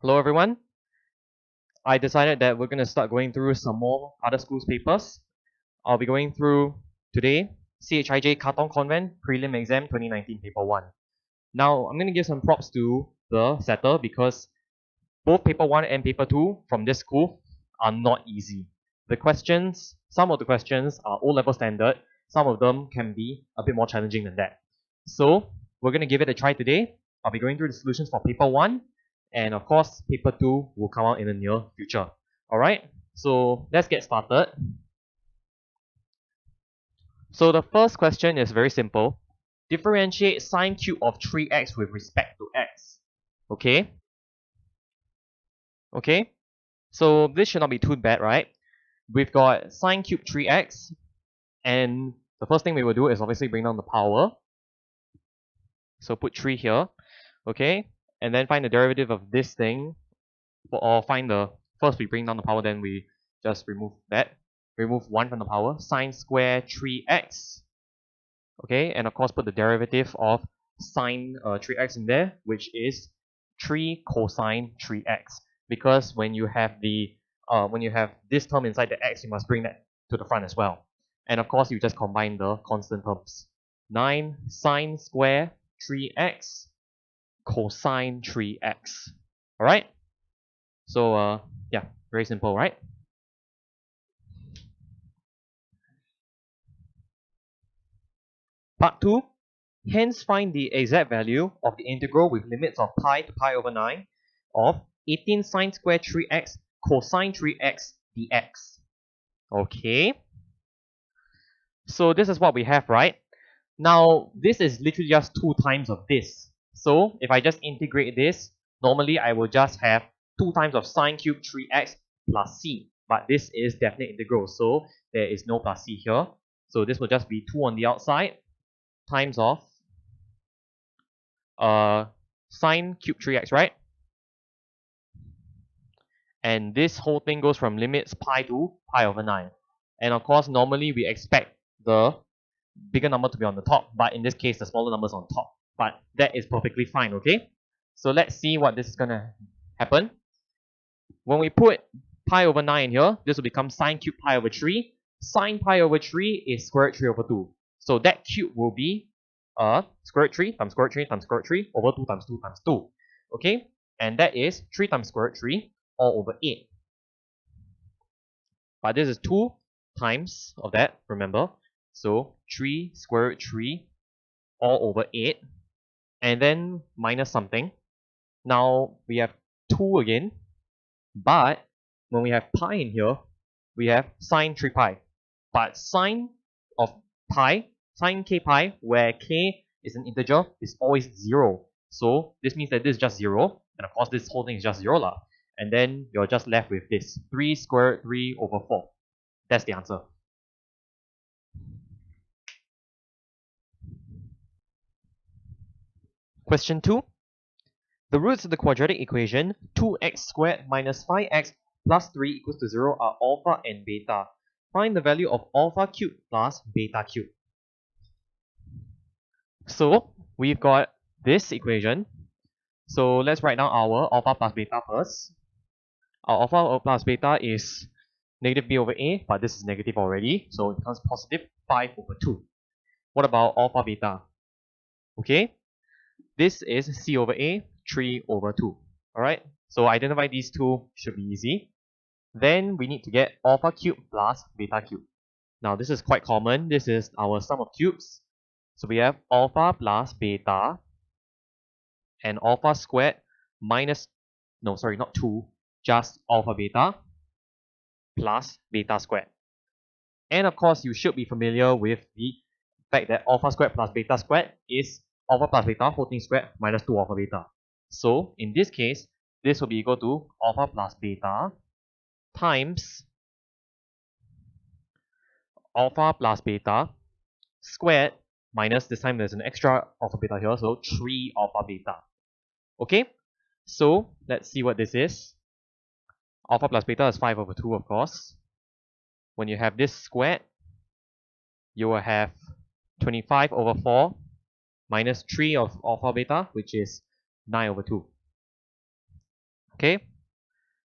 Hello everyone. I decided that we're going to start going through some more other schools' papers. I'll be going through today CHIJ Katong Convent Prelim Exam 2019 Paper 1. Now, I'm going to give some props to the setter because both Paper 1 and Paper 2 from this school are not easy. Some of the questions are O-level standard, some of them can be a bit more challenging than that. So, we're going to give it a try today. I'll be going through the solutions for Paper 1, and of course, Paper 2 will come out in the near future. Alright, so let's get started. So the first question is very simple. Differentiate sine cube of 3x with respect to x. Okay? Okay? So this should not be too bad, right? We've got sine cube 3x, and the first thing we will do is obviously bring down the power. So put 3 here, okay? And then find the derivative of this thing, or first we bring down the power, then we just remove that. Remove 1 from the power, sine square 3x, okay? And of course put the derivative of sine 3x in there, which is 3 cosine 3x. Because when you have this term inside the x, you must bring that to the front as well. And of course, you just combine the constant terms. 9 sine square 3x cosine 3x. Alright? So, yeah, very simple, right? Part 2. Hence find the exact value of the integral with limits of pi to pi over 9 of 18 sine square 3x cosine 3x dx. Okay. So this is what we have, right? Now, this is literally just 2 times of this. So if I just integrate this, normally I will just have 2 times of sine cube 3x plus c. But this is definite integral, so there is no plus c here. So this will just be 2 on the outside times of sine cube 3x, right? And this whole thing goes from limits pi to pi over 9. And of course, normally we expect the bigger number to be on the top, but in this case, the smaller number is on top. But that is perfectly fine, okay? So let's see what this is going to happen. When we put pi over 9 here, this will become sine cube pi over 3. Sine pi over 3 is square root 3 over 2. So that cube will be square root 3 times square root 3 times square root 3 over 2 times 2 times 2. Okay? And that is 3 times square root 3 all over 8. But this is 2 times of that, remember? So 3 square root 3 all over 8. And then minus something. Now we have 2 again. But when we have pi in here, we have sine 3 pi. But sine of pi, sine k pi, where k is an integer, is always 0. So this means that this is just 0. And of course this whole thing is just 0 lah. And then you're just left with this 3 square root 3 over 4. That's the answer. Question 2. The roots of the quadratic equation 2x squared minus 5x plus 3 equals to 0 are alpha and beta. Find the value of alpha cubed plus beta cubed. So we've got this equation. So let's write down our alpha plus beta first. Our alpha plus beta is negative b over a, but this is negative already, so it becomes positive 5 over 2. What about alpha beta? Okay, this is c over a, 3 over 2. Alright, so identify these two should be easy. Then we need to get alpha cube plus beta cube. Now this is quite common. This is our sum of cubes. So we have alpha plus beta and alpha squared minus, no sorry, not 2, just alpha beta plus beta squared. And of course, you should be familiar with the fact that alpha squared plus beta squared is alpha plus beta whole thing squared minus 2 alpha beta. So in this case, this will be equal to alpha plus beta times alpha plus beta squared minus, this time there's an extra alpha beta here, so 3 alpha beta. Okay, so let's see what this is. Alpha plus beta is 5 over 2, of course. When you have this squared, you will have 25 over 4 minus 3 of alpha beta, which is 9 over 2. Okay,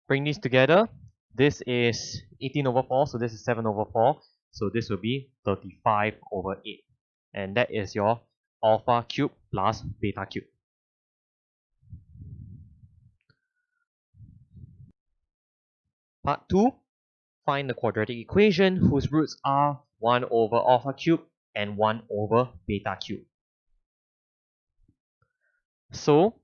bring these together. This is 18 over 4, so this is 7 over 4. So this will be 35 over 8. And that is your alpha cube plus beta cube. Part 2, find the quadratic equation whose roots are 1 over alpha cube and 1 over beta cube. So,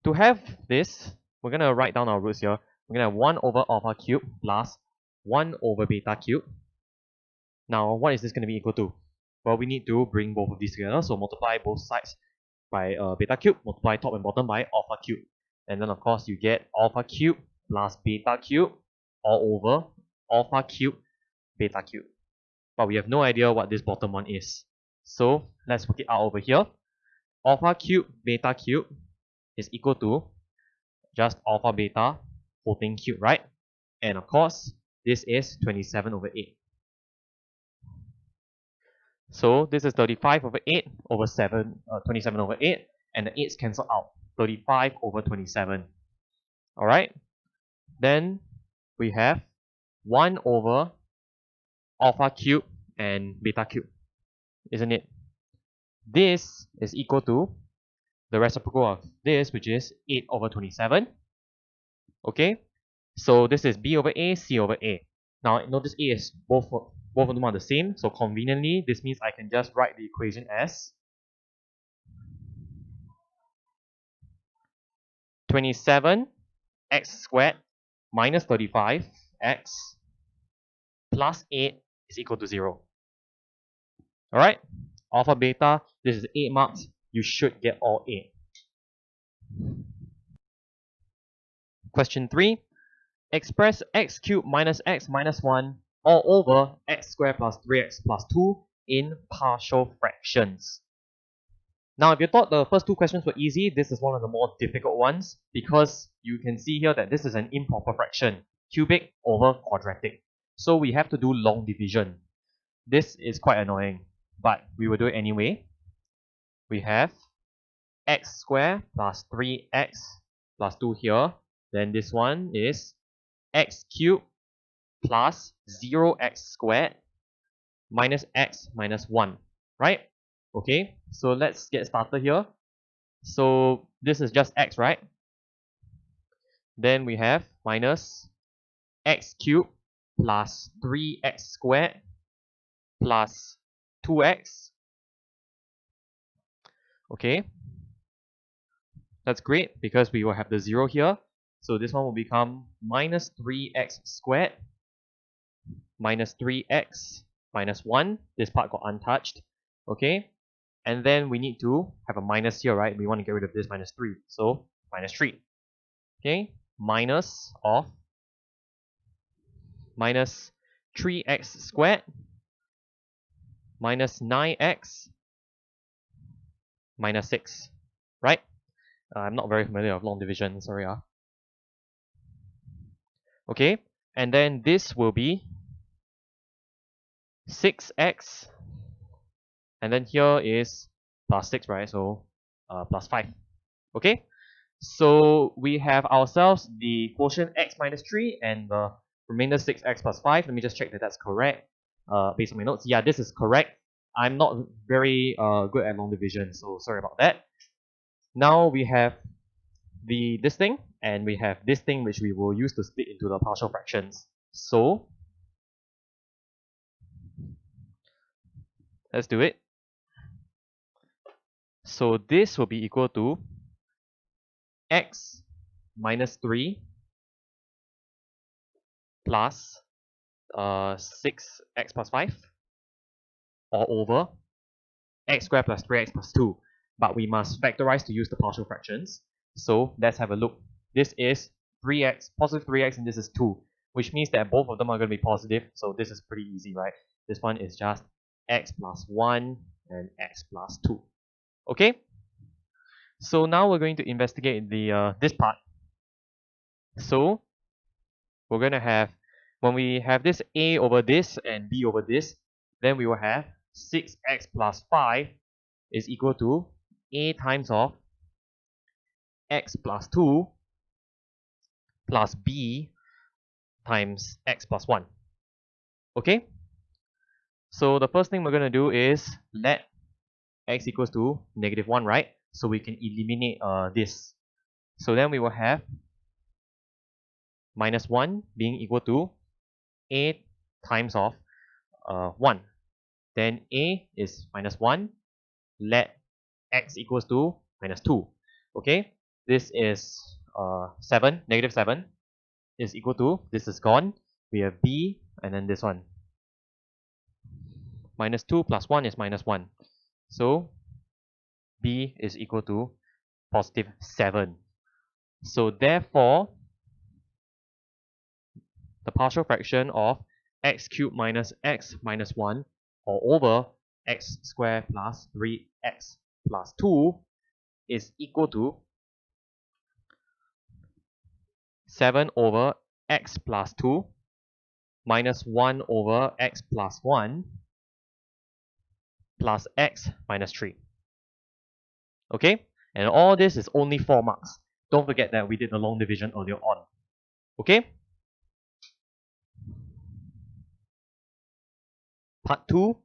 to have this, we're going to write down our roots here. We're going to have 1 over alpha cube plus 1 over beta cube. Now, what is this going to be equal to? Well, we need to bring both of these together. So, multiply both sides by beta cube, multiply top and bottom by alpha cube. And then, of course, you get alpha cube plus beta cube all over alpha cube beta cube. But we have no idea what this bottom one is. So, let's work it out over here. Alpha cube beta cube is equal to just alpha beta whole thing cube, right? And of course, this is 27 over 8. So this is 35 over 8 over 27 over 8, and the 8's cancel out. 35 over 27. Alright? Then we have 1 over alpha cube and beta cube, isn't it? This is equal to the reciprocal of this, which is 8 over 27. Okay? So this is b over a, c over a. Now notice a is both of them are the same, so conveniently this means I can just write the equation as 27 x squared minus 35 x plus 8 is equal to 0. Alright? Alpha beta, this is 8 marks. You should get all 8. Question 3. Express x cubed minus x minus 1 all over x squared plus 3x plus 2 in partial fractions. Now, if you thought the first two questions were easy, this is one of the more difficult ones because you can see here that this is an improper fraction, cubic over quadratic. So we have to do long division. This is quite annoying, but we will do it anyway. We have x squared plus 3x plus 2 here. Then this one is x cubed plus 0x squared minus x minus 1, right? Okay, so let's get started here. So this is just x, right? Then we have minus x cubed plus 3x squared plus 2x. Okay, that's great because we will have the 0 here. So this one will become minus 3x squared minus 3x minus 1. This part got untouched. Okay, and then we need to have a minus here, right? We want to get rid of this minus 3. So minus 3. Okay, minus of minus 3x squared minus 9x minus 6, right? I'm not very familiar with long division, sorry. Okay, and then this will be 6x, and then here is plus 6, right? So plus 5. Okay, so we have ourselves the quotient x minus 3 and the remainder 6x plus 5. Let me just check that that's correct based on my notes. Yeah, this is correct. I'm not very good at long division, so sorry about that. Now we have this thing, and we have this thing which we will use to split into the partial fractions. So let's do it. So this will be equal to x minus 3 plus 6x plus 5 all over x squared plus 3x plus 2. But we must factorize to use the partial fractions. So let's have a look. This is 3x, positive 3x, and this is 2, which means that both of them are going to be positive. So this is pretty easy, right? This one is just x plus 1 and x plus 2. Okay? So now we're going to investigate the this part. So we're going to have, when we have this a over this and b over this, then we will have 6x plus 5 is equal to a times of x plus 2 plus b times x plus 1. Okay? So the first thing we're going to do is let x equals to -1, right? So we can eliminate this. So then we will have -1 being equal to a times of 1. Then a is -1. Let x equals to -2. Okay? This is 7, -7 is equal to, this is gone. We have b and then this one. -2 plus 1 is -1. So b is equal to +7. So therefore, the partial fraction of x cubed minus x minus 1 all over x squared plus 3x plus 2 is equal to 7 over x plus 2 minus 1 over x plus 1 plus x minus 3. Okay? And all this is only 4 marks. Don't forget that we did the long division earlier on. Okay? Part 2.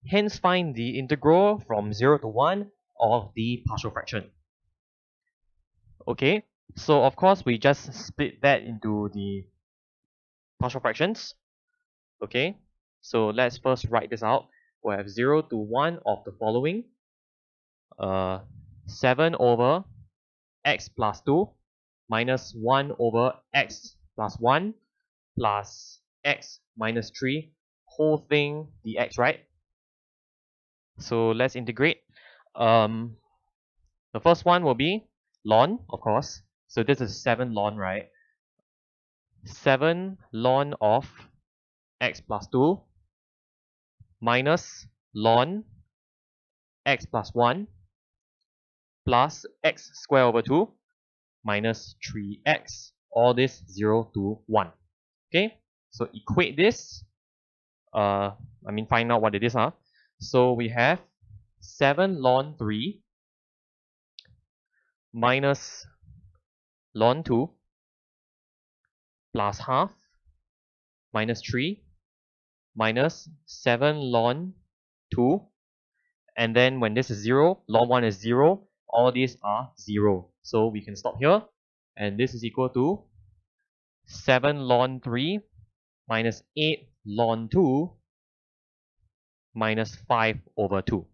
Hence find the integral from 0 to 1 of the partial fraction. Okay? So of course we just split that into the partial fractions. Okay? So let's first write this out. We'll have 0 to 1 of the following. 7 over x plus 2 minus 1 over x plus 1 plus x minus 3 whole thing dx, right? So let's integrate. The first one will be ln, of course. So this is 7 ln, right? 7 ln of x plus 2 minus ln x plus 1 plus x squared over 2 minus 3x. All this 0 to 1. Okay? So equate this. Find out what it is. So we have 7 ln 3 minus ln 2 plus half minus 3 minus 7 ln 2. And then when this is 0, ln 1 is 0. All these are 0. So we can stop here. And this is equal to 7 ln 3 minus 8 ln 2 minus 5 over 2.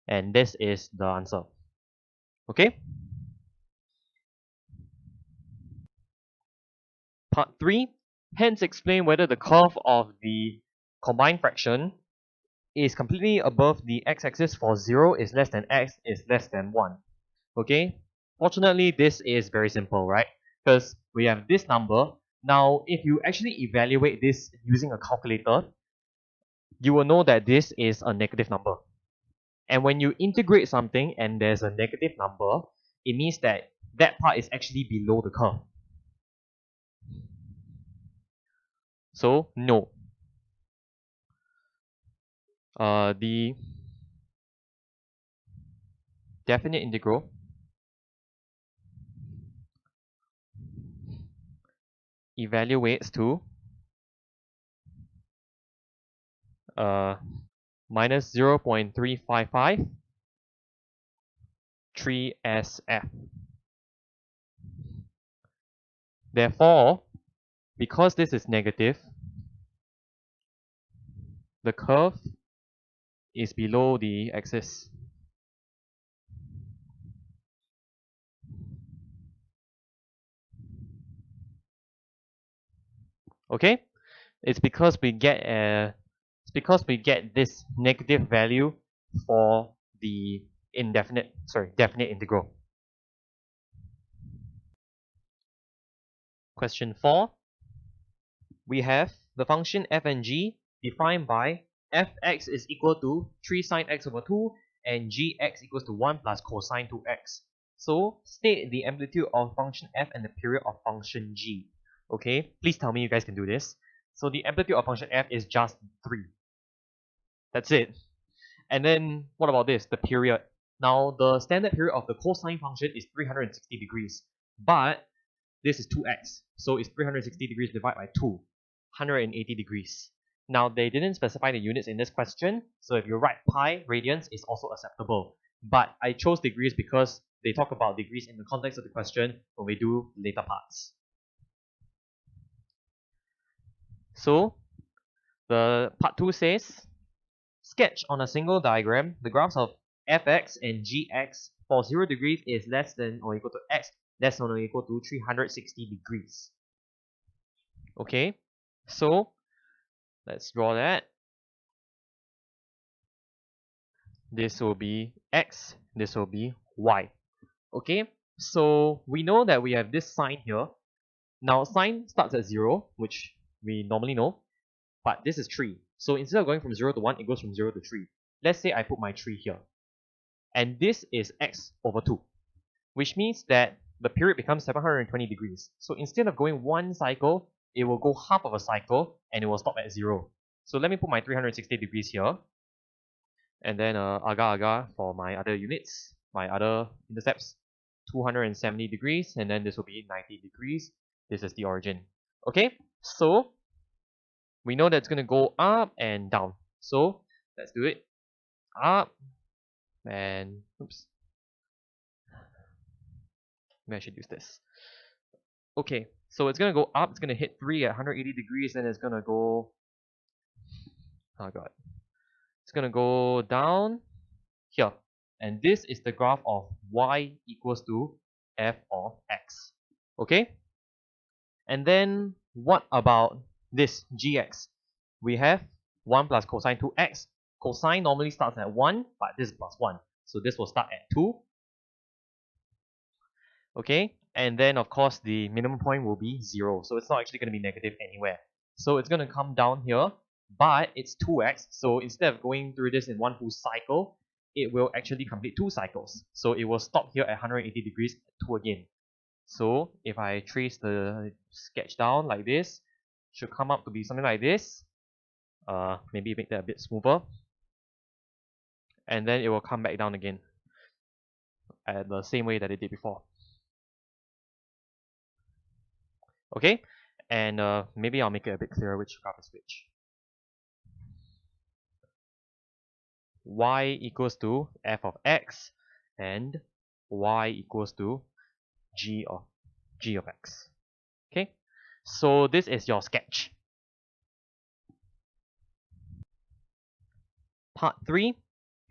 And this is the answer. Okay? Part 3. Hence explain whether the curve of the combined fraction is completely above the x-axis for 0 is less than x is less than 1. Okay? Fortunately, this is very simple, right? Because we have this number. Now, if you actually evaluate this using a calculator, you will know that this is a negative number. And when you integrate something and there's a negative number, it means that that part is actually below the curve. So, no. The definite integral evaluates to minus 0.355 3SF. Therefore, because this is negative, the curve is below the axis. Okay? It's because we get this negative value for the definite integral. Question 4. We have the function f and g defined by fx is equal to 3 sine x over 2 and gx equals to 1 plus cosine 2x. So state the amplitude of function f and the period of function g. Okay, please tell me you guys can do this. So the amplitude of function f is just 3. That's it. And then what about this? The period. Now the standard period of the cosine function is 360 degrees. But this is 2x. So it's 360 degrees divided by 2, 180 degrees. Now, they didn't specify the units in this question, so if you write pi, radians is also acceptable. But I chose degrees because they talk about degrees in the context of the question when we do later parts. So, the part 2 says, sketch on a single diagram the graphs of fx and gx for 0 degrees is less than or equal to x less than or equal to 360 degrees. Okay, so let's draw that. This will be x, this will be y. Okay, so we know that we have this sign here. Now, sign starts at 0, which we normally know, but this is 3. So instead of going from 0 to 1, it goes from 0 to 3. Let's say I put my 3 here. And this is x over 2, which means that the period becomes 720 degrees. So instead of going one cycle, it will go half of a cycle and it will stop at 0. So let me put my 360 degrees here. And then aga for my other units, my other intercepts, 270 degrees, and then this will be 90 degrees. This is the origin. Okay, so we know that it's going to go up and down. So let's do it. Up and, oops. Maybe I should use this. Okay, so it's going to go up. It's going to hit 3 at 180 degrees, then it's going to go, oh god. It's going to go down here. And this is the graph of y equals to f of x. Okay? And then what about this gx? We have 1 plus cosine 2x. Cosine normally starts at 1, but this is plus 1. So this will start at 2. Okay? And then, of course, the minimum point will be 0. So it's not actually going to be negative anywhere. So it's going to come down here, but it's 2x. So instead of going through this in one full cycle, it will actually complete 2 cycles. So it will stop here at 180 degrees, 2 again. So if I trace the sketch down like this, should come up to be something like this. Maybe make that a bit smoother. And then it will come back down again at the same way that it did before. Okay, and maybe I'll make it a bit clearer which graph is which. Y equals to f of x and y equals to g of x. Okay, so this is your sketch. Part 3,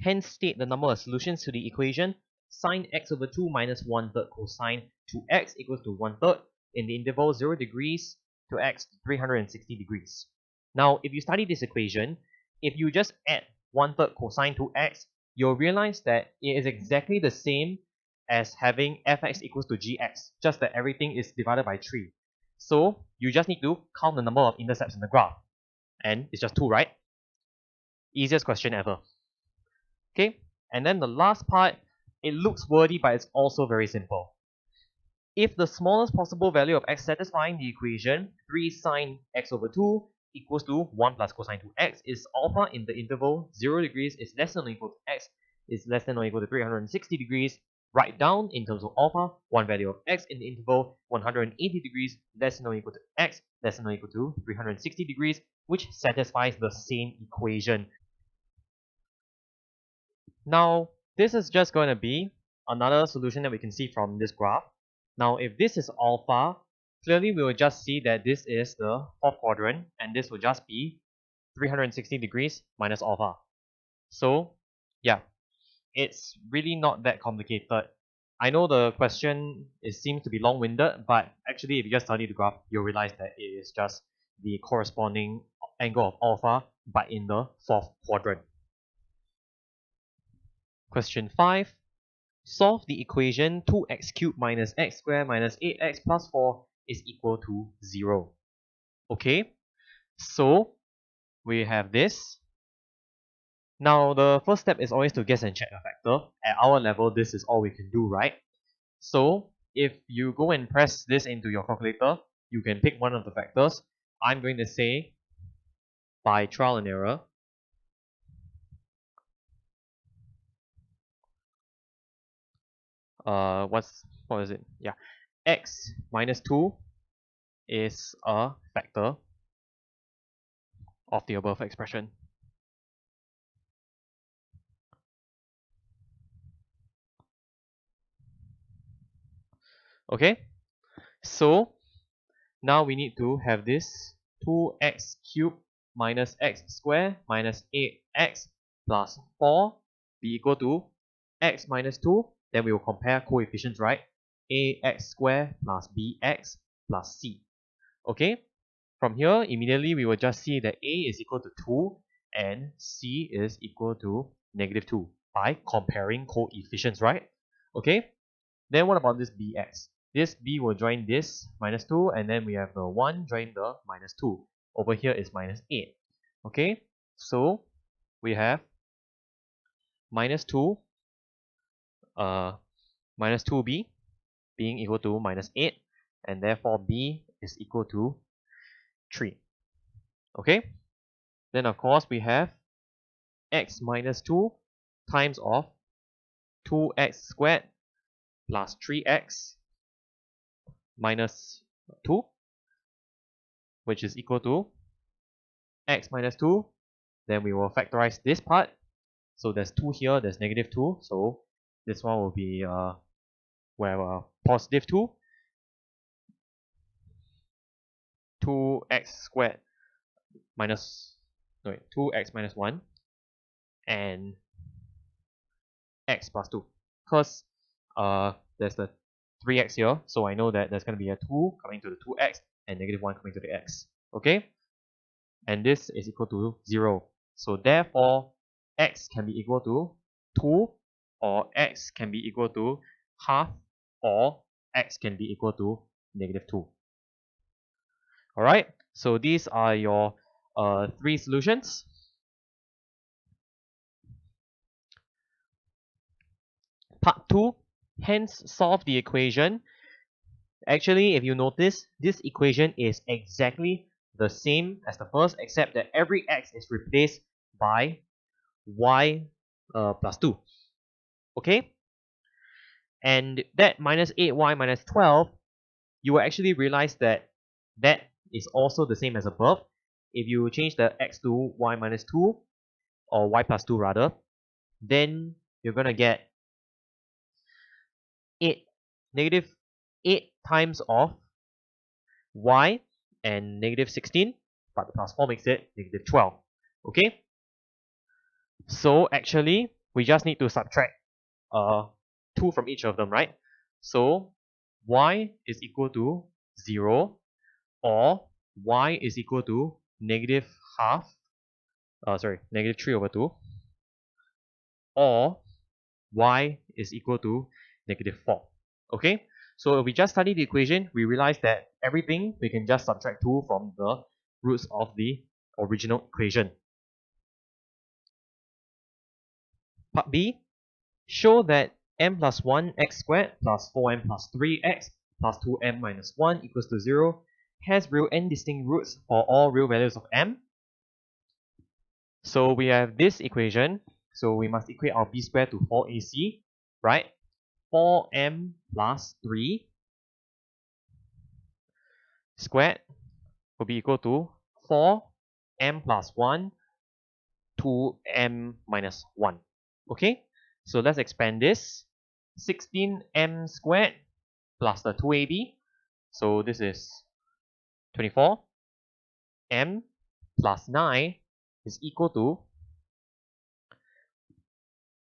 hence state the number of solutions to the equation sine x over 2 minus 1/3 cosine 2x equals to 1/3 in the interval 0 degrees to x 360 degrees. Now, if you study this equation, if you just add 1/3 cosine 2x, you'll realize that it is exactly the same as having fx equals to gx, just that everything is divided by 3. So you just need to count the number of intercepts in the graph. And it's just 2, right? Easiest question ever. Okay, and then the last part, it looks wordy, but it's also very simple. If the smallest possible value of x satisfying the equation 3 sine x over 2 equals to 1 plus cosine 2x is alpha in the interval 0 degrees is less than or equal to x is less than or equal to 360 degrees, write down in terms of alpha one value of x in the interval 180 degrees less than or equal to x less than or equal to 360 degrees, which satisfies the same equation. Now, this is just going to be another solution that we can see from this graph. Now, if this is alpha, clearly we will just see that this is the 4th quadrant, and this will just be 360 degrees minus alpha. So, yeah, it's really not that complicated. I know the question seems to be long-winded, but actually if you just study the graph, you'll realize that it is just the corresponding angle of alpha, but in the 4th quadrant. Question 5. Solve the equation 2x cubed minus x squared minus 8x plus 4 is equal to 0. Okay, so we have this. Now, the first step is always to guess and check a factor. At our level, this is all we can do, right? So, if you go and press this into your calculator, you can pick one of the factors. I'm going to say, by trial and error, what is it? Yeah, x minus 2 is a factor of the above expression. Okay, so now we need to have this 2x cubed minus x squared minus 8x plus 4 be equal to x minus 2. Then we will compare coefficients, right? Ax squared plus bx plus c. Okay, from here, immediately we will just see that a is equal to 2 and c is equal to negative 2 by comparing coefficients, right? Okay, then what about this bx? This b will join this minus 2, and then we have the 1 join the minus 2. Over here is minus 8. Okay, so we have minus 2, minus 2b being equal to minus 8, and therefore b is equal to 3. Okay, then of course we have x minus 2 times of 2x squared plus 3x minus 2, which is equal to x minus 2. Then we will factorize this part. So there's 2 here, there's negative 2. So this one will be positive 2. 2x squared minus, 2x minus 1 and x plus 2. Because there's the 3x here, so I know that there's going to be a 2 coming to the 2x and negative 1 coming to the x. Okay? And this is equal to 0. So therefore, x can be equal to 2, or x can be equal to half, or x can be equal to negative 2. Alright, so these are your 3 solutions. Part 2, hence solve the equation. Actually, if you notice, this equation is exactly the same as the first, except that every x is replaced by y plus 2. Okay? And that minus 8y minus 12, you will actually realize that that is also the same as above. If you change the x to y minus 2, or y plus 2 rather, then you're going to get 8, negative 8 times of y and negative 16, but the plus 4 makes it negative 12. Okay? So actually, we just need to subtract 2 from each of them, right? So y is equal to 0, or y is equal to negative half, negative 3 over 2, or y is equal to negative 4. Okay, so if we just study the equation, we realize that everything we can just subtract 2 from the roots of the original equation. Part B, show that m plus 1 x squared plus 4m plus 3x plus 2m minus 1 equals to 0 has real n distinct roots for all real values of m. So we have this equation, so we must equate our b squared to 4ac, right? 4m plus 3 squared will be equal to 4m plus 1, 2m minus 1. Okay, so let's expand this. 16m squared plus the 2ab, so this is 24. M plus 9 is equal to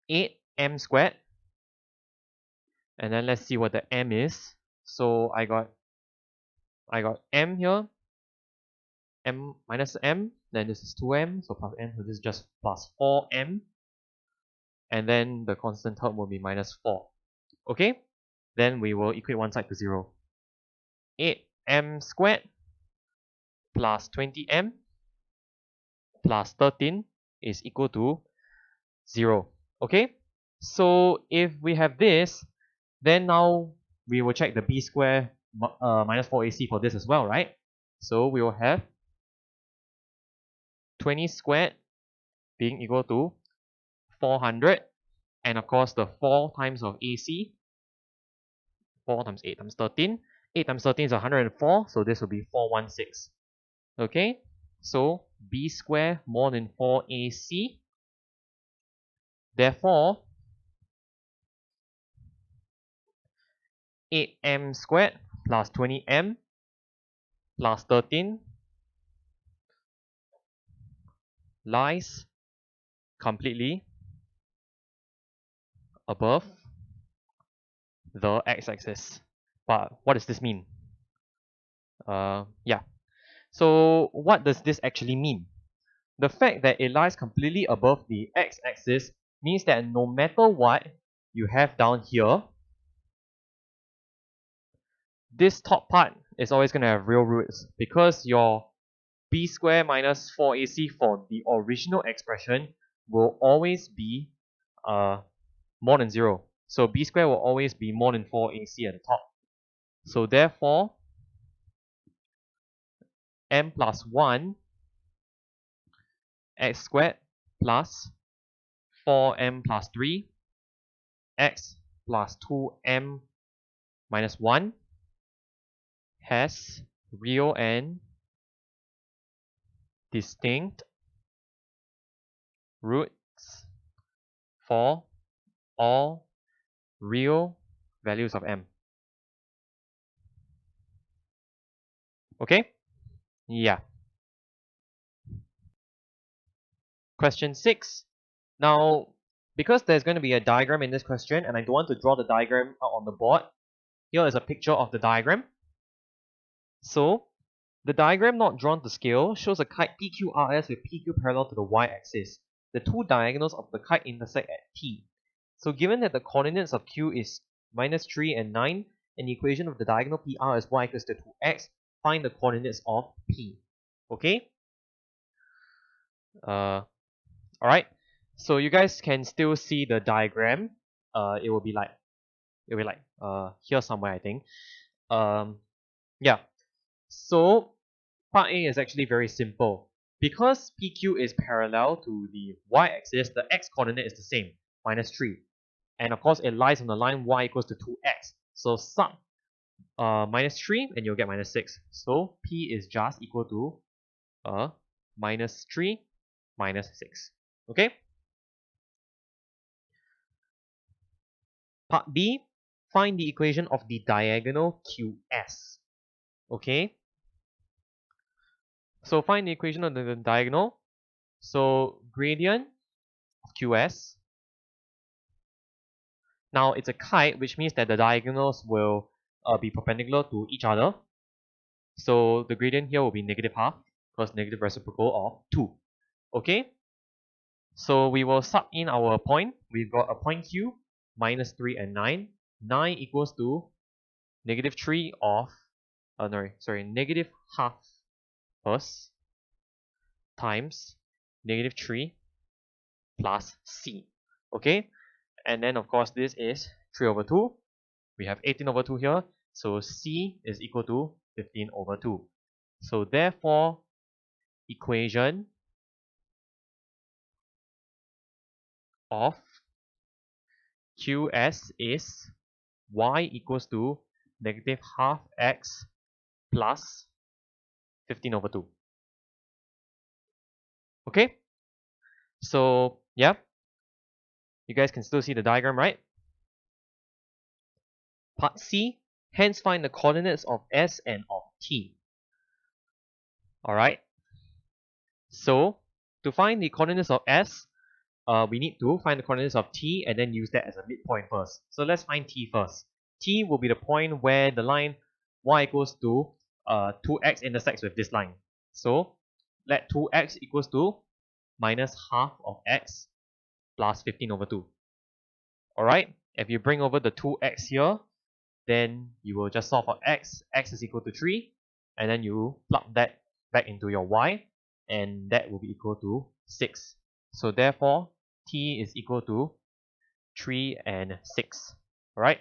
8m squared. And then let's see what the m is. So I got m here, m minus m, then this is 2m, so plus m, so this is just plus 4m. And then the constant term will be minus 4. Okay, then we will equate one side to 0. 8m squared plus 20m plus 13 is equal to 0. Okay, so if we have this, then now we will check the b square minus 4ac for this as well, right? So we will have 20 squared being equal to 400, and of course the 4 times of ac 4 times 8 times 13. 8 times 13 is 104, so this will be 416. Okay, so b squared more than 4ac. Therefore, 8m squared plus 20m plus 13 lies completely above the x-axis. But what does this mean? Yeah. So what does this actually mean? The fact that it lies completely above the x-axis means that no matter what you have down here, this top part is always going to have real roots, because your b squared minus 4ac for the original expression will always be more than 0. So b squared will always be more than 4ac at the top. So therefore, m plus 1 x squared plus 4m plus 3 x plus 2m minus 1 has real and distinct roots for all real values of m. Okay? Yeah. Question 6. Now, because there's going to be a diagram in this question, and I don't want to draw the diagram out on the board, here is a picture of the diagram. So, the diagram not drawn to scale shows a kite PQRS with PQ parallel to the y-axis. The two diagonals of the kite intersect at T. So given that the coordinates of Q is minus 3 and 9, and the equation of the diagonal PR is y equals to 2x, find the coordinates of P. Okay? Alright. So you guys can still see the diagram. It will be like here somewhere, I think. Yeah. So part A is actually very simple. Because PQ is parallel to the y-axis, the x coordinate is the same, minus 3. And of course, it lies on the line y equals to 2x. So sub minus 3 and you'll get minus 6. So P is just equal to minus 3 minus 6. Okay? Part B, find the equation of the diagonal QS. Okay? So find the equation of the diagonal. So gradient of QS. Now it's a kite, which means that the diagonals will be perpendicular to each other. So the gradient here will be negative half, because negative reciprocal of 2. Okay? So we will sub in our point. We've got a point Q, minus 3 and 9. 9 equals to negative 3 of, negative half first times negative 3 plus C. Okay? And then of course this is 3 over 2. We have 18 over 2 here. So C is equal to 15 over 2. So therefore, equation of QS is y equals to negative half x plus 15 over 2. Okay? So, yeah. You guys can still see the diagram, right? Part C, hence find the coordinates of S and of T. Alright. So, to find the coordinates of S, we need to find the coordinates of T and then use that as a midpoint first. So let's find T first. T will be the point where the line y equals to 2x intersects with this line. So let 2x equals to minus half of x plus 15 over 2. Alright, if you bring over the 2x here, then you will just solve for x. X is equal to 3, and then you plug that back into your y, and that will be equal to 6. So therefore, T is equal to 3 and 6. Alright,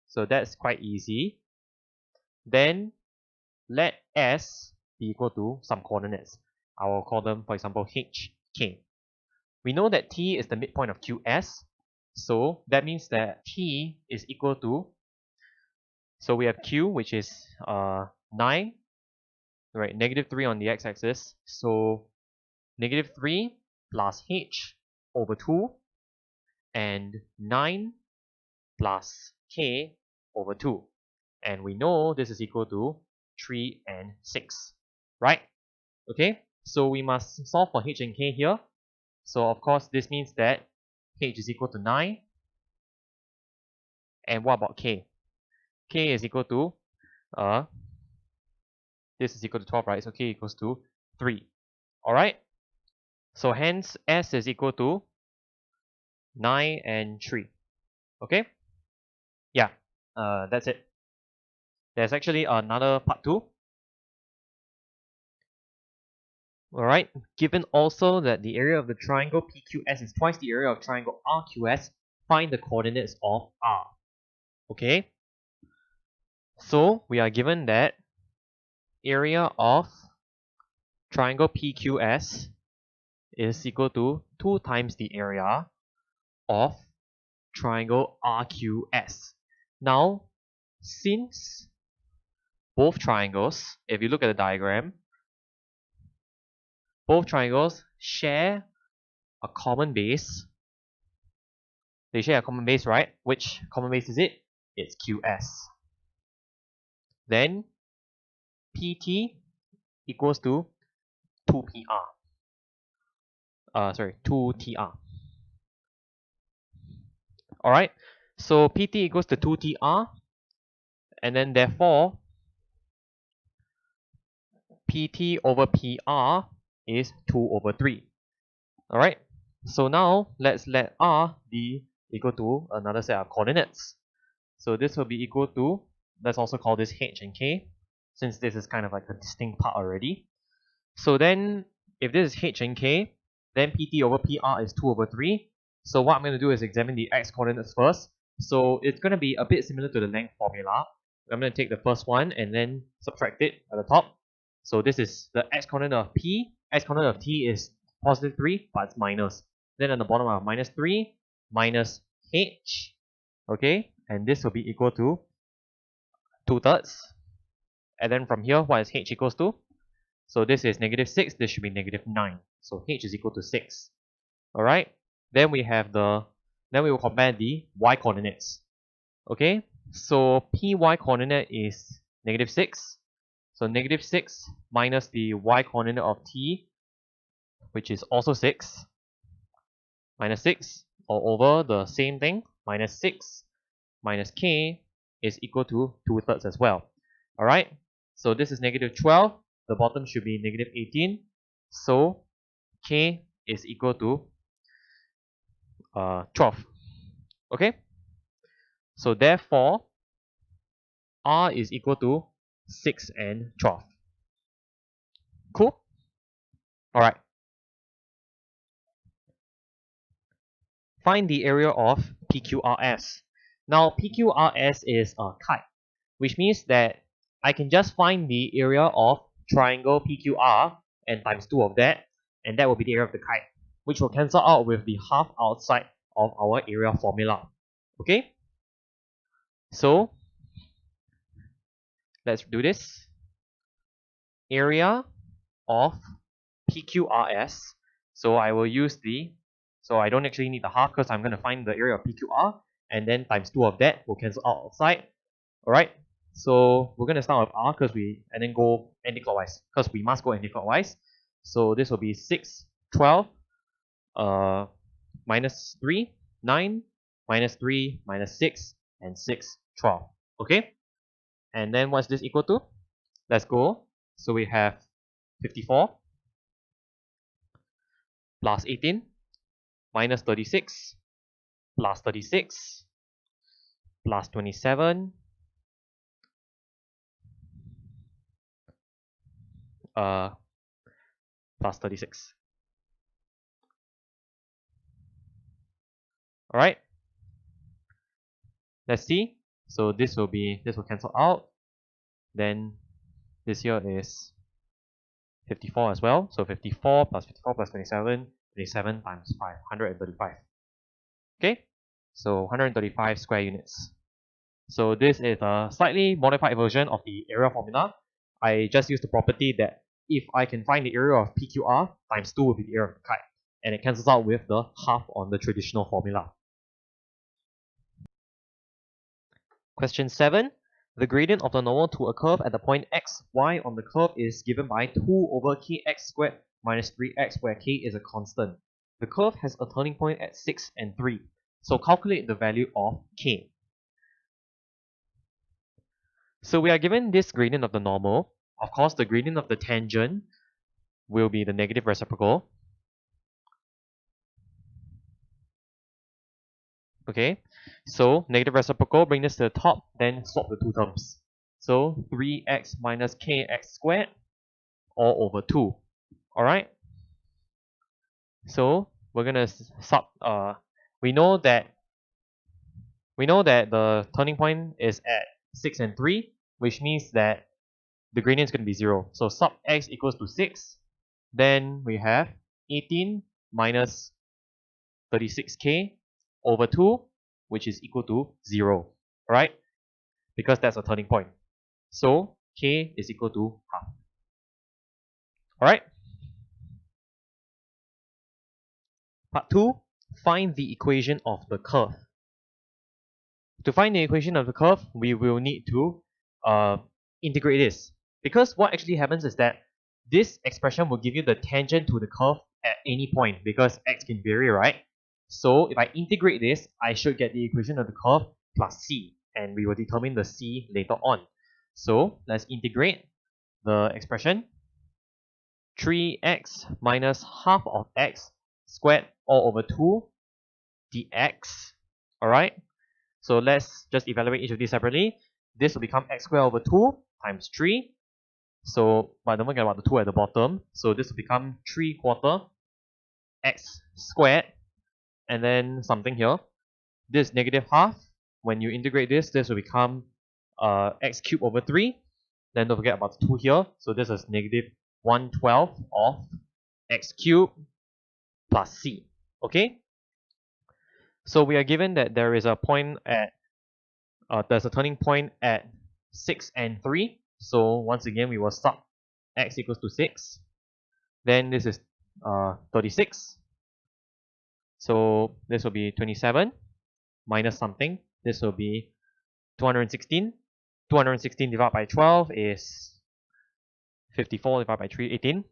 so that's quite easy. Then let S be equal to some coordinates. I will call them, for example, H, K. We know that T is the midpoint of QS, so that means that T is equal to So we have q, which is 9, right? Negative 3 on the x-axis. So negative 3 plus h over 2 and 9 plus k over 2. And we know this is equal to 3 and 6, right? Okay, so we must solve for h and k here. So of course this means that h is equal to 9. And what about k? K is equal to, this is equal to 12, right? So k equals to 3. Alright, so hence s is equal to 9 and 3. Okay? Yeah, that's it. There's actually another part 2. Alright, given also that the area of the triangle PQS is twice the area of triangle RQS, find the coordinates of R. Okay? So we are given that area of triangle PQS is equal to 2 times the area of triangle RQS. Now, since both triangles, if you look at the diagram, both triangles share a common base. They share a common base, right? Which common base is it? It's QS. Then PT equals to 2PR. 2TR. Alright, so PT equals to 2TR, and then therefore PT over PR is 2 over 3. Alright, so now let's let R be equal to another set of coordinates. So this will be equal to, let's also call this H and K, since this is kind of like a distinct part already. So then, if this is H and K, then PT over PR is 2 over 3. So what I'm going to do is examine the x coordinates first. So it's going to be a bit similar to the length formula. I'm going to take the first one and then subtract it at the top. So this is the x coordinate of P. X coordinate of T is positive 3, but it's minus. Then at the bottom I have minus 3 minus H. Okay, and this will be equal to 2/3. And then from here, what is H equals to? So this is negative 6, this should be negative 9. So H is equal to 6. Alright, then we will compare the y coordinates. Okay, so Py coordinate is negative 6. So negative 6 minus the y coordinate of T, which is also 6, minus 6, all over the same thing, minus 6 minus K is equal to 2/3 as well. Alright, so this is negative 12. The bottom should be negative 18. So K is equal to 12. Okay? So therefore, R is equal to 6 and 12. Cool? Alright. Find the area of PQRS. Now, PQRS is a kite, which means that I can just find the area of triangle PQR and times 2 of that, and that will be the area of the kite, which will cancel out with the half outside of our area formula. Okay? So, let's do this. Area of PQRS. So I will use so I don't actually need the half because I'm going to find the area of PQR, and then times 2 of that will cancel out outside. Alright, so we're going to start with R and then go anti-clockwise, because we must go anti-clockwise. So this will be 6, 12, minus 3, 9, minus 3, minus 6, and 6, 12. Okay? And then what's this equal to? Let's go. So we have 54 plus 18 minus 36 plus 36 plus 27 plus 36. Alright, let's see. So this will cancel out. Then this here is 54 as well. So 54 plus 27, 27 times 5, 135. Okay, so 135 square units. So this is a slightly modified version of the area formula. I just used the property that if I can find the area of PQR times 2 will be the area of the kite, and it cancels out with the half on the traditional formula. Question 7. The gradient of the normal to a curve at the point x, y on the curve is given by 2 over kx squared minus 3x, where k is a constant. The curve has a turning point at 6 and 3. So calculate the value of k. So we are given this gradient of the normal. Of course, the gradient of the tangent will be the negative reciprocal. Okay, so negative reciprocal, bring this to the top, then swap the two terms. So 3x minus kx squared all over 2. Alright? So we're gonna we know that the turning point is at 6 and 3, which means that the gradient is going to be 0. So sub x equals to 6. Then we have 18 minus 36k over 2, which is equal to 0. Alright? Because that's a turning point. So k is equal to half. Alright? Part 2. Find the equation of the curve. To find the equation of the curve, we will need to integrate this. Because what actually happens is that this expression will give you the tangent to the curve at any point, because x can vary, right? So if I integrate this, I should get the equation of the curve plus c, and we will determine the c later on. So let's integrate the expression. 3x minus half of x squared all over 2 dx. Alright? So let's just evaluate each of these separately. This will become x squared over 2 times 3. So, but don't forget about the 2 at the bottom. So this will become 3/4 x squared, and then something here. This negative half, when you integrate this, this will become x cubed over 3. Then don't forget about the 2 here. So this is negative 1/12 of x cubed plus c. Okay? So we are given that there is a point at there's a turning point at 6 and 3. So once again, we will sub x equals to 6. Then this is 36. So this will be 27 minus something. This will be 216. 216 divided by 12 is 54 divided by 3, 18.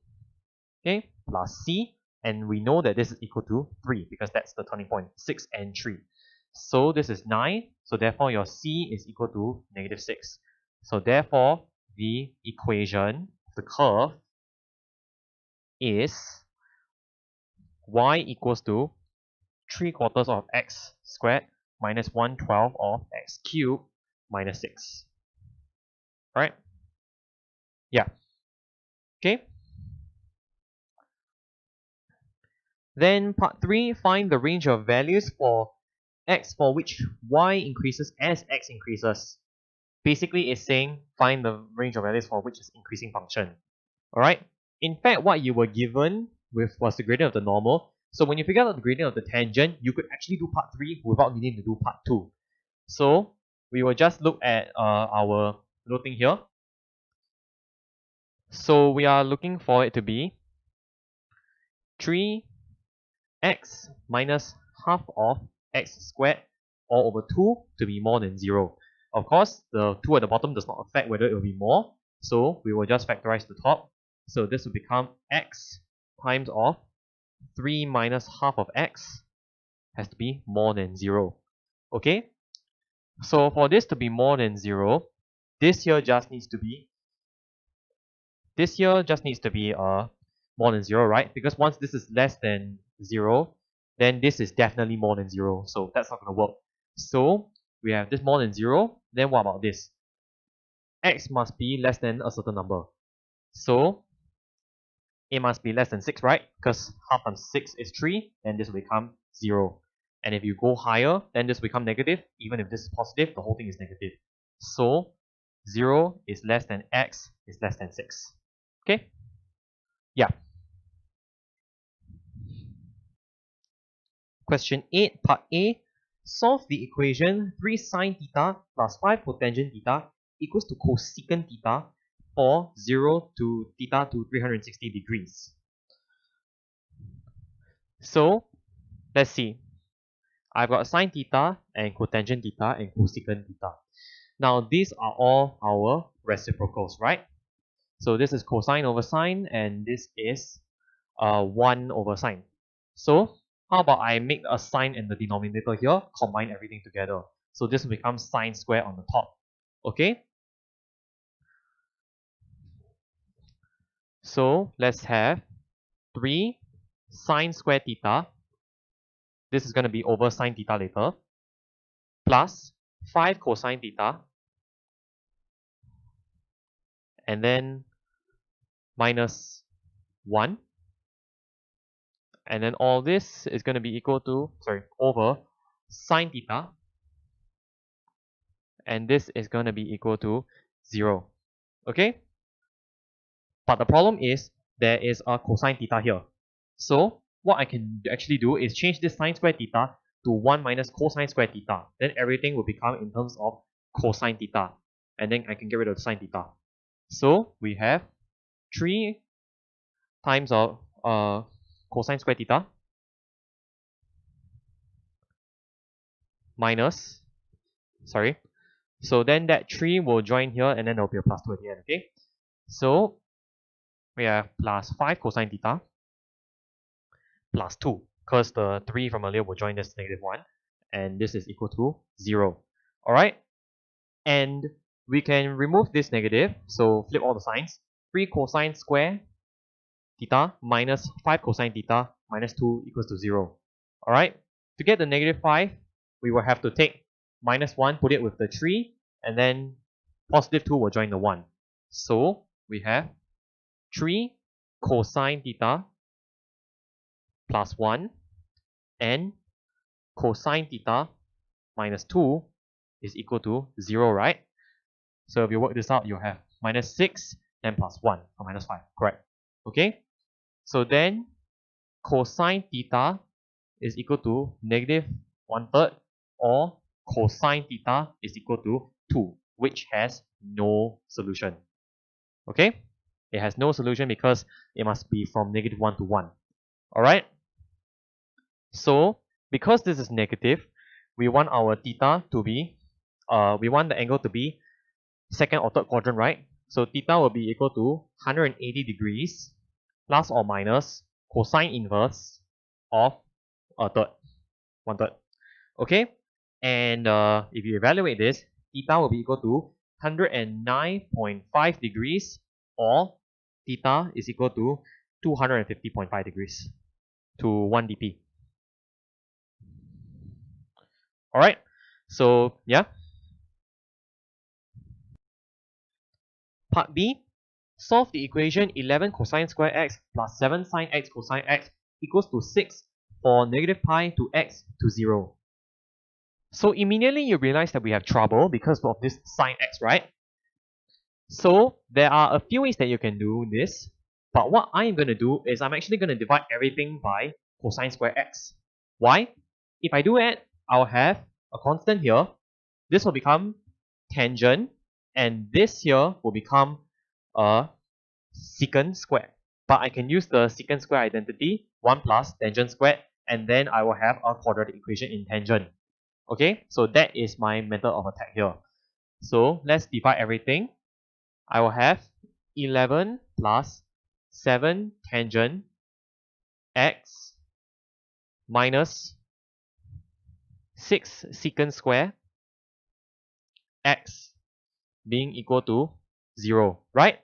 Okay, plus c. And we know that this is equal to 3 because that's the turning point, 6 and 3. So this is 9. So therefore your c is equal to negative 6. So therefore the equation of the curve is y equals to 3/4 of x squared minus 1/12 of x cubed minus 6. Alright? Yeah. Okay. Then part 3, find the range of values for x for which y increases as x increases. Basically, it's saying find the range of values for which is increasing function. Alright? In fact, what you were given with was the gradient of the normal. So when you figure out the gradient of the tangent, you could actually do part 3 without needing to do part 2. So we will just look at our little thing here. So we are looking for it to be 3x minus half of x squared all over 2 to be more than 0. Of course, the 2 at the bottom does not affect whether it will be more. So we will just factorize the top. So this will become x times of 3 minus half of x has to be more than 0. Okay? So for this to be more than 0, this here just needs to be more than 0, right? Because once this is less than 0, then this is definitely more than 0. So that's not going to work. So we have this more than 0. Then what about this? X must be less than a certain number. So it must be less than 6, right? Because half times 6 is 3, and this will become 0. And if you go higher, then this will become negative. Even if this is positive, the whole thing is negative. So 0 is less than x is less than 6. Okay? Yeah. Question 8, part A. solve the equation 3 sine theta plus 5 cotangent theta equals to cosecant theta for 0 to theta to 360 degrees. So let's see. I've got sine theta and cotangent theta and cosecant theta. Now these are all our reciprocals, right? So this is cosine over sine and this is 1 over sine. So how about I make a sine in the denominator here, combine everything together. So this will become sine square on the top. Okay? So let's have 3 sine square theta. This is going to be over sine theta later. Plus 5 cosine theta. And then minus 1. And then all this is going to be equal to, over sine theta. And this is going to be equal to 0. Okay? But the problem is, there is a cosine theta here. So, what I can actually do is change this sine square theta to 1 minus cosine square theta. Then everything will become in terms of cosine theta. And then I can get rid of the sine theta. So, we have 3 times of cosine square theta minus, so then that 3 will join here and then there will be a plus 2 at the end, okay? So, we have plus 5 cosine theta plus 2, because the 3 from earlier will join this negative 1, and this is equal to 0. Alright? And we can remove this negative, so flip all the signs. 3 cosine square theta minus 5 cosine theta minus 2 equals to 0. Alright? To get the negative 5, we will have to take minus 1, put it with the 3, and then positive 2 will join the 1. So, we have 3 cosine theta plus 1 and cosine theta minus 2 is equal to 0, right? So if you work this out, you'll have minus 6 and plus 1, or minus 5, correct? Okay? So then, cosine theta is equal to negative 1/3, or cosine theta is equal to 2, which has no solution. Okay? It has no solution because it must be from negative 1 to 1. Alright? So, because this is negative, we want our theta to be, we want the angle to be second or third quadrant, right? So theta will be equal to 180 degrees plus or minus cosine inverse of a third, 1/3. Okay? And if you evaluate this, theta will be equal to 109.5 degrees, or theta is equal to 250.5 degrees to 1 dp. Alright, so yeah. Part B, solve the equation 11 cosine square x plus 7 sine x cosine x equals to 6 for negative pi to x to 0. So immediately you realize that we have trouble because of this sine x, right? So there are a few ways that you can do this, but what I am going to do is I'm actually going to divide everything by cosine square x. Why? If I do it, I'll have a constant here. This will become tangent, and this here will become a secant squared. But I can use the secant square identity, 1 plus tangent squared, and then I will have a quadratic equation in tangent. Okay, so that is my method of attack here. So let's divide everything. I will have 11 plus 7 tangent x minus 6 secant square x being equal to 0, right?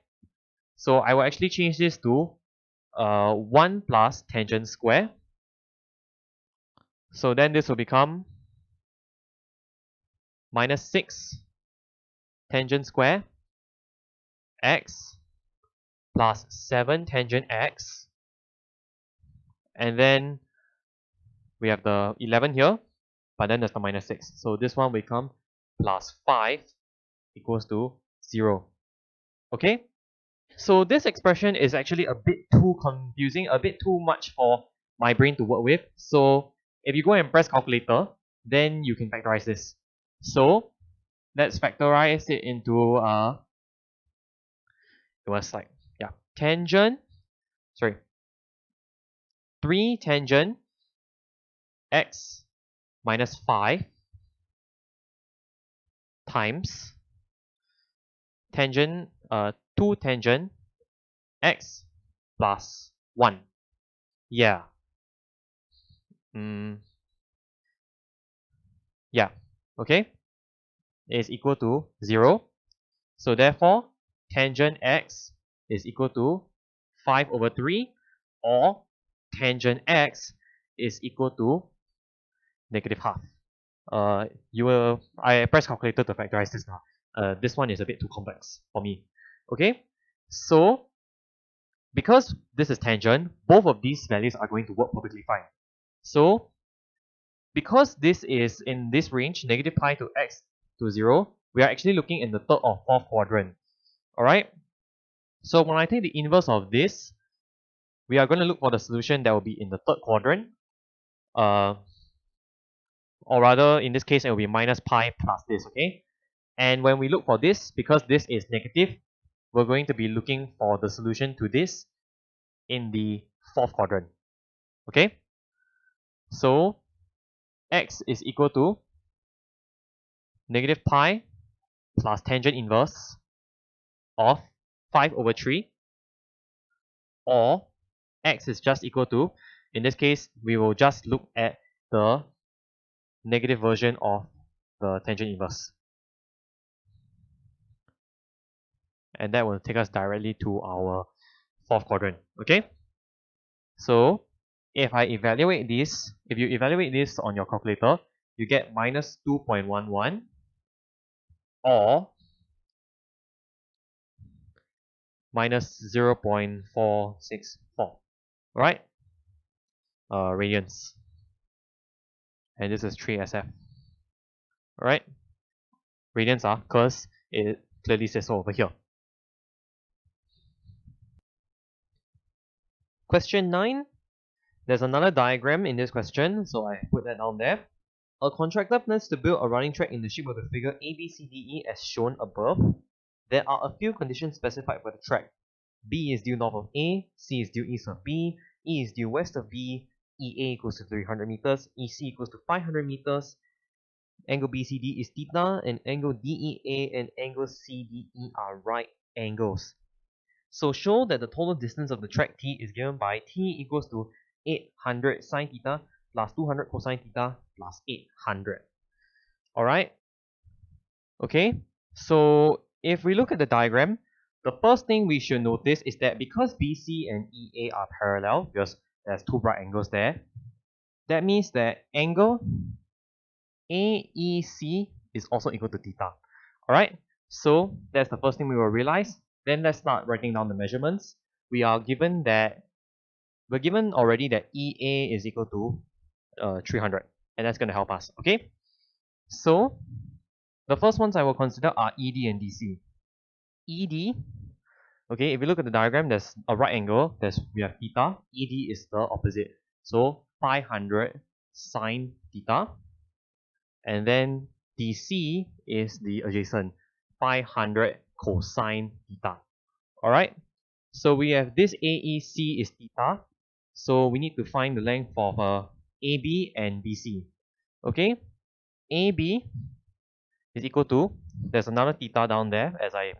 So I will actually change this to 1 plus tangent square. So then this will become minus 6 tangent square x plus 7 tangent x, and then we have the 11 here, but then there's the minus 6. So this one will become plus 5 equals to 0. Okay? So this expression is actually a bit too confusing, a bit too much for my brain to work with. So if you go and press calculator, then you can factorize this. So let's factorize it into it was like, yeah, tangent, sorry, 3 tangent x minus 5 times tangent 2 tangent x plus 1. Yeah. Yeah. Okay. Is equal to 0. So therefore, tangent x is equal to 5 over 3, or tangent x is equal to negative half. I press calculator to factorize this now. This one is a bit too complex for me. Okay, so because this is tangent, both of these values are going to work perfectly fine. So because this is in this range, negative pi to x to 0, we are actually looking in the third or fourth quadrant. Alright? So when I take the inverse of this, we are going to look for the solution that will be in the third quadrant. Or rather, in this case, it will be minus pi plus this, okay? And when we look for this, because this is negative, we're going to be looking for the solution to this in the fourth quadrant. Okay? So x is equal to negative pi plus tangent inverse of 5 over 3, or x is just equal to, in this case, we will just look at the negative version of the tangent inverse. And that will take us directly to our fourth quadrant. Okay? So if I evaluate this, if you evaluate this on your calculator, you get minus 2.11 or minus 0.464. Right? Radians. And this is 3SF. Alright? Radians are, because it clearly says so over here. Question 9. There's another diagram in this question, so I put that down there. A contractor plans to build a running track in the shape of the figure ABCDE as shown above. There are a few conditions specified for the track. B is due north of A, C is due east of B, E is due west of B, EA equals to 300 meters, EC equals to 500 meters, angle BCD is theta, and angle DEA and angle CDE are right angles. So show that the total distance of the track T is given by T equals to 800 sine theta plus 200 cosine theta plus 800. Alright? Okay, so if we look at the diagram, the first thing we should notice is that because BC and EA are parallel, because there's two right angles there, that means that angle AEC is also equal to theta. Alright, so that's the first thing we will realize. Then let's start writing down the measurements. We're given already that EA is equal to 300, and that's going to help us. Okay, so the first ones I will consider are ED and DC. ED, okay, if you look at the diagram, there's a right angle, we have theta. ED is the opposite, so 500 sine theta, and then DC is the adjacent, 500 cosine theta. Alright, so we have this AEC is theta, so we need to find the length of AB and BC. Okay, AB is equal to, there's another theta down there as I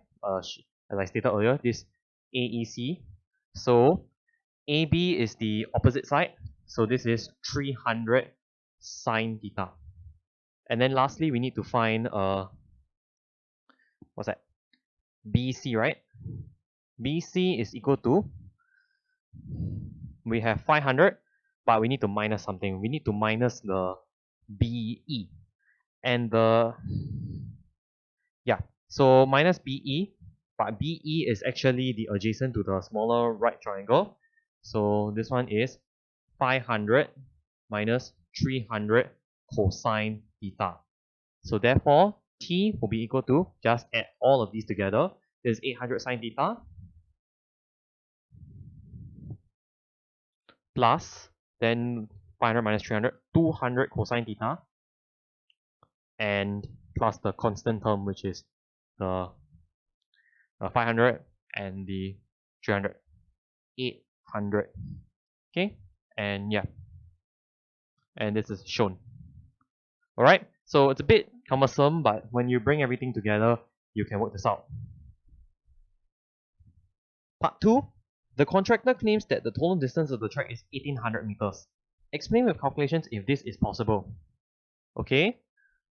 stated earlier, this AEC. So AB is the opposite side, so this is 300 sine theta. And then lastly, we need to find what's that? BC, right? BC is equal to, we have 500, but we need to minus something. We need to minus the BE. And so minus BE, but BE is actually the adjacent to the smaller right triangle. So this one is 500 minus 300 cosine theta. So therefore, T will be equal to, just add all of these together, this is 800 sine theta plus, then 500 minus 300, 200 cosine theta and plus the constant term, which is the 500 and the 300, 800. Okay, and yeah, and this is shown. Alright, so it's a bit cumbersome, but when you bring everything together, you can work this out. Part 2. The contractor claims that the total distance of the track is 1800 meters. Explain with calculations if this is possible. Okay,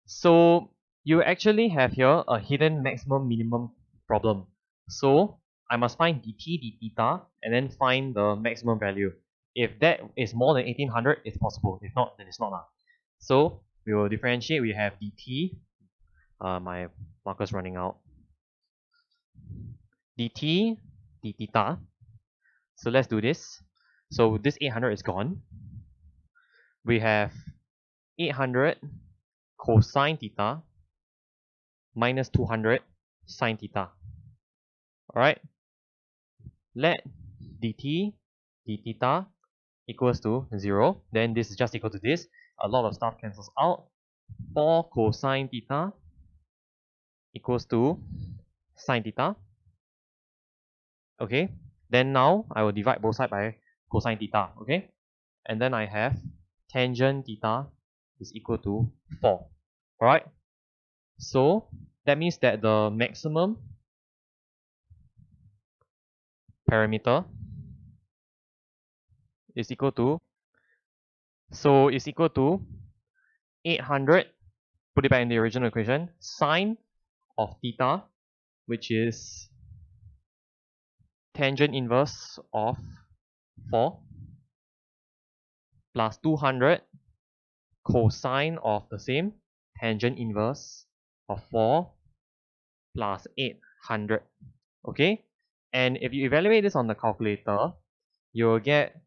so you actually have here a hidden maximum minimum problem. So I must find dt, d theta, and then find the maximum value. If that is more than 1800, it's possible. If not, then it's not. So we will differentiate. We have dt, my marker's running out, dt, d theta. So let's do this. So this 800 is gone. We have 800 cosine theta minus 200 sine theta. Alright, let dt, d theta equals to 0. Then this is just equal to this. A lot of stuff cancels out. 4 cosine theta equals to sine theta. Okay, then now I will divide both sides by cosine theta. Okay, and then I have tangent theta is equal to 4. Alright, so that means that the maximum parameter is equal to, so is equal to 800, put it back in the original equation, sine of theta, which is tangent inverse of 4, plus 200 cosine of the same, tangent inverse of 4, plus 800. Okay, and if you evaluate this on the calculator, you'll get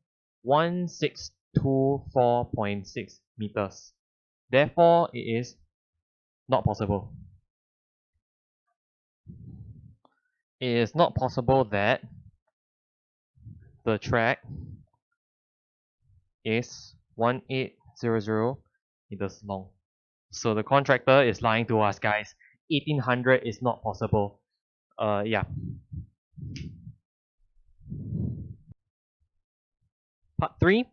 1624.6 meters. Therefore, it is not possible. It is not possible that the track is 1800 meters long. So the contractor is lying to us, guys. 1800 is not possible. Yeah. Part 3.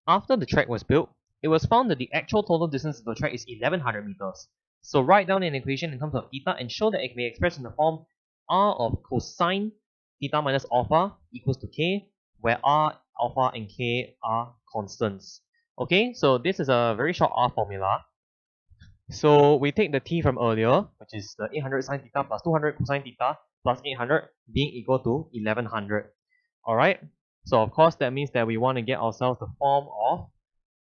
After the track was built, it was found that the actual total distance of the track is 1100 meters. So write down an equation in terms of theta and show that it can be expressed in the form r of cosine theta minus alpha equals to k, where r, alpha, and k are constants. Okay, so this is a very short r formula. So we take the t from earlier, which is the 800 sine theta plus 200 cosine theta plus 800 being equal to 1100. Alright, so of course that means that we want to get ourselves the form of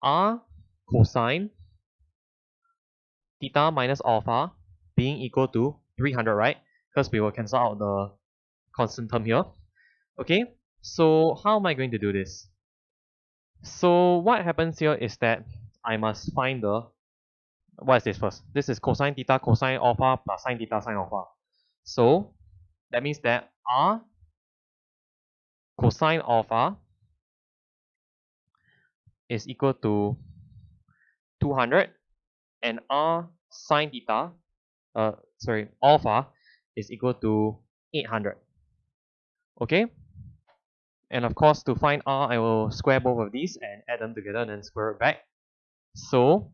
r cosine theta minus alpha being equal to 300, right? Because we will cancel out the constant term here. Okay, so how am I going to do this? So what happens here is that I must find the, what is this first? This is cosine theta cosine alpha plus sine theta sine alpha. So that means that r cosine alpha is equal to 200 and r sine theta, alpha is equal to 800. Okay, and of course to find r, I will square both of these and add them together and then square it back. So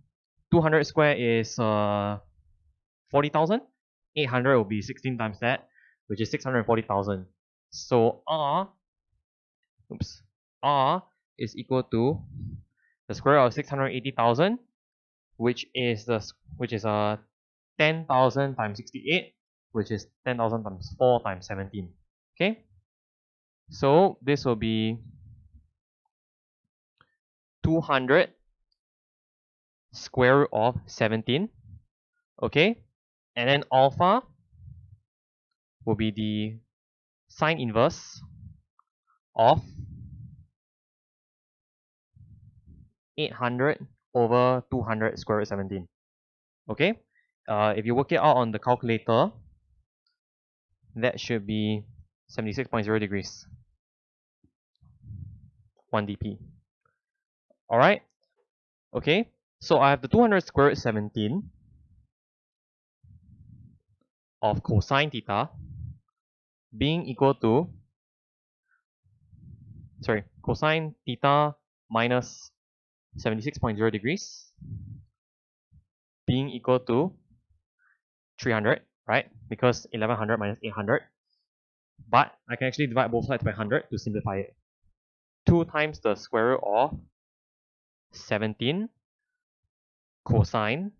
200 square is 40,000. 800 will be 16 times that, which is 640,000. So r is equal to the square root of 680,000, which is 10,000 times 68, which is 10,000 times 4 times 17. Okay, so this will be 200 square root of 17. Okay, and then alpha will be the sine inverse of 800 over 200 square root 17. Okay, if you work it out on the calculator, that should be 76.0 degrees, 1 dp. Alright, okay, so I have the 200 square root 17 of cosine theta being equal to, cosine theta minus 76.0 degrees being equal to 300, right? Because 1100 minus 800. But I can actually divide both sides by 100 to simplify it. 2 times the square root of 17 cosine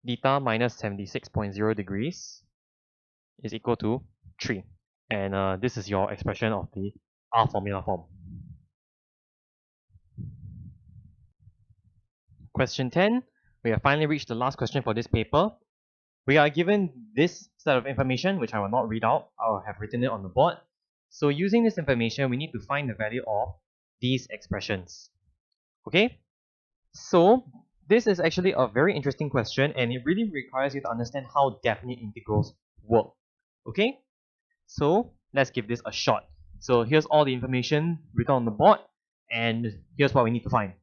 theta minus 76.0 degrees is equal to 3. And this is your expression of the R formula form. Question 10. We have finally reached the last question for this paper. We are given this set of information, which I will not read out. I will have written it on the board. So using this information, we need to find the value of these expressions. Okay? So this is actually a very interesting question, and it really requires you to understand how definite integrals work. Okay? So let's give this a shot. So here's all the information written on the board, and here's what we need to find.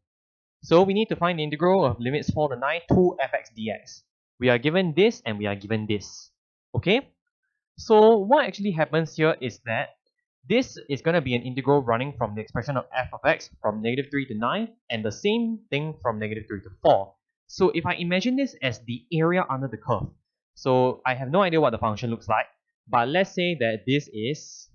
So we need to find the integral of limits 4 to 9 to fx dx. We are given this and we are given this. Okay? So what actually happens here is that this is going to be an integral running from the expression of f of x from negative 3 to 9 and the same thing from negative 3 to 4. So if I imagine this as the area under the curve, so I have no idea what the function looks like, but let's say that this is,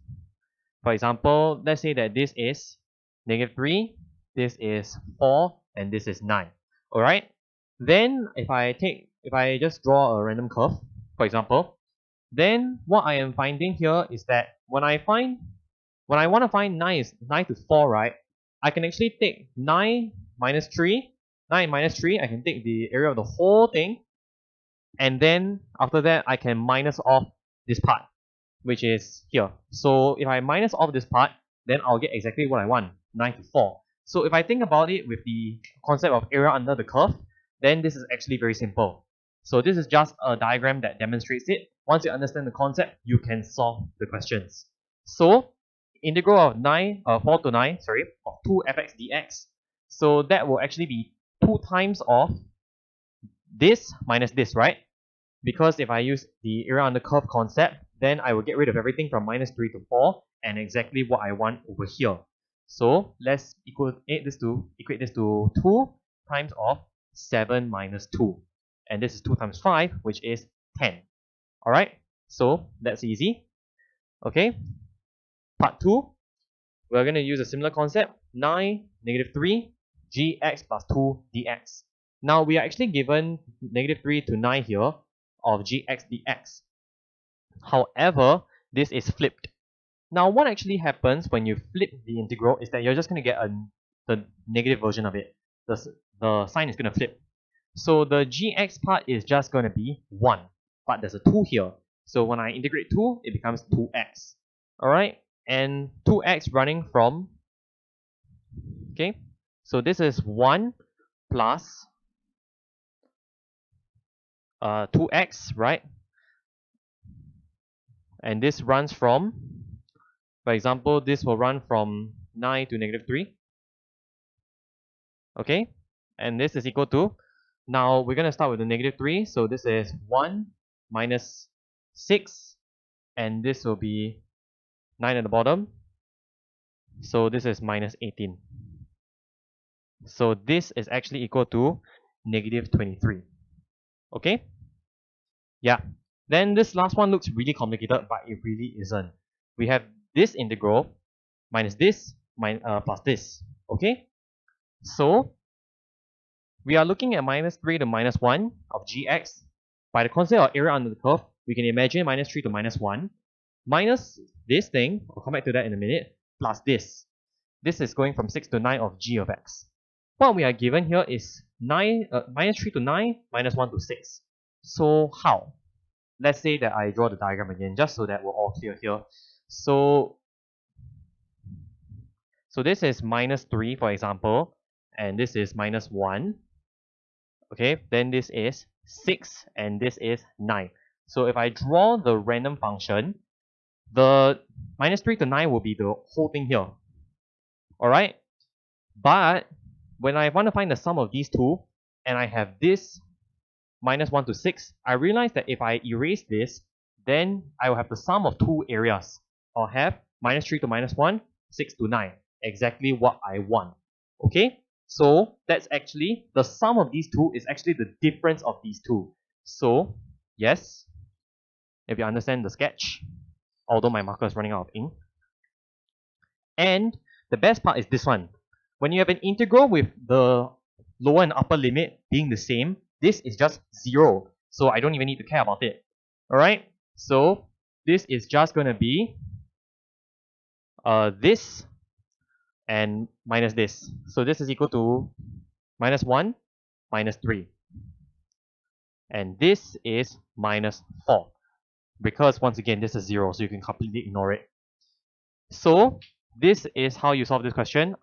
for example, let's say that this is negative 3, this is 4, and this is 9. Alright? Then if I just draw a random curve, for example, then what I am finding here is that when I want to find 9 to 4, right? I can actually take 9 minus 3, I can take the area of the whole thing, and then after that I can minus off this part, which is here. So if I minus off this part, then I'll get exactly what I want, 9 to 4. So if I think about it with the concept of area under the curve, then this is actually very simple. So this is just a diagram that demonstrates it. Once you understand the concept, you can solve the questions. So integral of 4 to 9, of 2 fx dx. So that will actually be 2 times of this minus this, right? Because if I use the area under curve concept, then I will get rid of everything from minus 3 to 4 and exactly what I want over here. So let's equate this to 2 times of 7 minus 2. And this is 2 times 5, which is 10. Alright, so that's easy. Okay, part 2, we're going to use a similar concept, 9, negative 3, gx plus 2 dx. Now we are actually given negative 3 to 9 here of gx dx. However, this is flipped. Now what actually happens when you flip the integral is that you're just going to get the negative version of it. The sign is going to flip. So the gx part is just going to be 1, but there's a 2 here. So when I integrate 2, it becomes 2x. Alright, and 2x running from, okay, so this is 1 plus 2x, right? And this runs from, for example, this will run from 9 to negative 3. Okay, and this is equal to, now we're going to start with the negative 3. So this is 1 minus 6, and this will be 9 at the bottom. So this is minus 18. So this is actually equal to negative 23. Okay? Yeah. Then this last one looks really complicated, but it really isn't. We have this integral minus this plus this. Okay? So we are looking at minus 3 to minus 1 of gx. By the concept of area under the curve, we can imagine minus 3 to minus 1 minus this thing, I'll come back to that in a minute, plus this. This is going from 6 to 9 of g of x. What we are given here is minus 3 to 9 minus 1 to 6. So how? Let's say that I draw the diagram again, just so that we're all clear here. So this is minus 3, for example, and this is minus 1. Okay, then this is 6, and this is 9. So if I draw the random function, the minus 3 to 9 will be the whole thing here. Alright? But when I want to find the sum of these two, and I have this minus 1 to 6, I realized that if I erase this, then I will have the sum of two areas. I'll have minus 3 to minus 1, 6 to 9. Exactly what I want. Okay? So that's actually, the sum of these two is actually the difference of these two. So, yes, if you understand the sketch, although my marker is running out of ink. And the best part is this one. When you have an integral with the lower and upper limit being the same, this is just 0. So I don't even need to care about it. Alright? So this is just going to be this and minus this. So this is equal to minus 1 minus 3. And this is minus 4. Because once again, this is 0, so you can completely ignore it. So this is how you solve this question.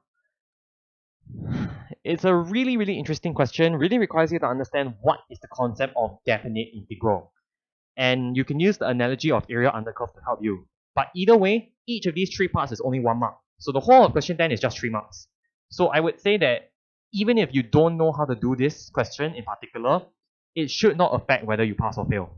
It's a really, really interesting question. Really requires you to understand what is the concept of definite integral. And you can use the analogy of area under curve to help you. But either way, each of these 3 parts is only 1 mark. So the whole of question 10 is just 3 marks. So I would say that even if you don't know how to do this question in particular, it should not affect whether you pass or fail.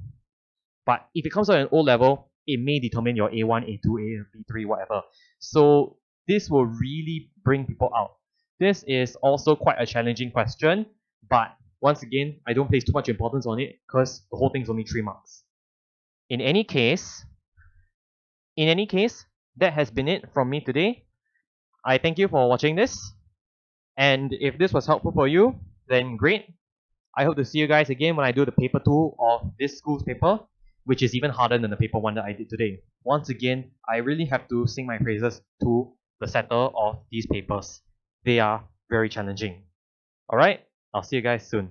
But if it comes out at an O level, it may determine your A1, A2, B3, whatever. So this will really bring people out. This is also quite a challenging question, but once again, I don't place too much importance on it because the whole thing is only 3 marks. In any case, that has been it from me today. I thank you for watching this. And if this was helpful for you, then great. I hope to see you guys again when I do the paper 2 of this school's paper, which is even harder than the paper 1 that I did today. Once again, I really have to sing my praises to the setter of these papers. They are very challenging. Alright, I'll see you guys soon.